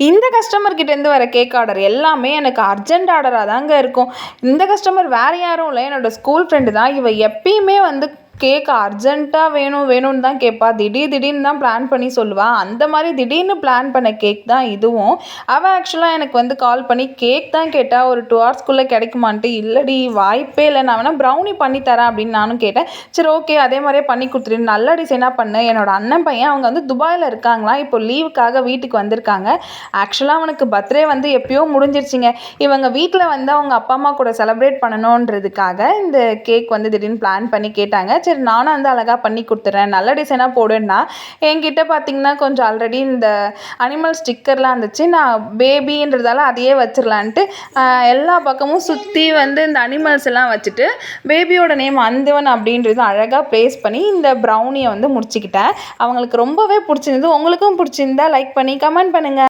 இந்த கஸ்டமர் கிட்டேருந்து வர கேக் ஆர்டர் எல்லாமே எனக்கு அர்ஜென்ட் ஆர்டராக தாங்க இருக்கும். இந்த கஸ்டமர் வேறு யாரும் இல்லை, என்னோடய ஸ்கூல் ஃப்ரெண்டு தான். இவ எப்பயுமே வந்து கேக் அர்ஜென்ட்டாக வேணும்னு தான் கேட்பா. திடீர்னு தான் பிளான் பண்ணி சொல்லுவா. அந்த மாதிரி திடீர்னு பிளான் பண்ண கேக் தான் இதுவும். அவள் ஆக்சுவலாக எனக்கு வந்து கால் பண்ணி கேக் தான் கேட்டா, ஒரு 2 ஹவர்ஸ்க்குள்ளே கிடைக்குமான்ட்டு. இல்லடி வாய்ப்பே இல்லை, நான் வேணால் ப்ரௌனி பண்ணித்தரேன் அப்படின்னு நானும் கேட்டேன். சரி ஓகே, அதே மாதிரியே பண்ணி கொடுத்துரு, நல்ல டிசைனாக பண்ணு. என்னோட அண்ணன் பையன் அவங்க வந்து துபாயில் இருக்காங்களாம், இப்போ லீவுக்காக வீட்டுக்கு வந்திருக்காங்க. ஆக்சுவலாக அவனுக்கு பர்த்டே வந்து எப்பயோ முடிஞ்சிருச்சுங்க. இவங்க வீட்டில் வந்து அவங்க அப்பா அம்மா கூட செலிப்ரேட் பண்ணணுன்றதுக்காக இந்த கேக் வந்து திடீர்னு பிளான் பண்ணி கேட்டாங்க. சரி நானும் வந்து அழகாக பண்ணி கொடுத்துட்றேன், நல்ல டிசைனாக போடுன்னா. என்கிட்ட பார்த்தீங்கன்னா கொஞ்சம் ஆல்ரெடி இந்த அனிமல் ஸ்டிக்கர்லாம் இருந்துச்சு. நான் பேபின்றதால அதையே வச்சிடலான்ட்டு எல்லா பக்கமும் சுற்றி வந்து இந்த அனிமல்ஸ் எல்லாம் வச்சுட்டு பேபியோட நேம் அந்தவன் அப்படின்றது அழகாக ப்ளேஸ் பண்ணி இந்த ப்ரௌனியை வந்து முடிச்சுக்கிட்டேன். அவங்களுக்கு ரொம்பவே பிடிச்சிருந்தது. உங்களுக்கும் பிடிச்சிருந்தா லைக் பண்ணி கமெண்ட் பண்ணுங்கள்.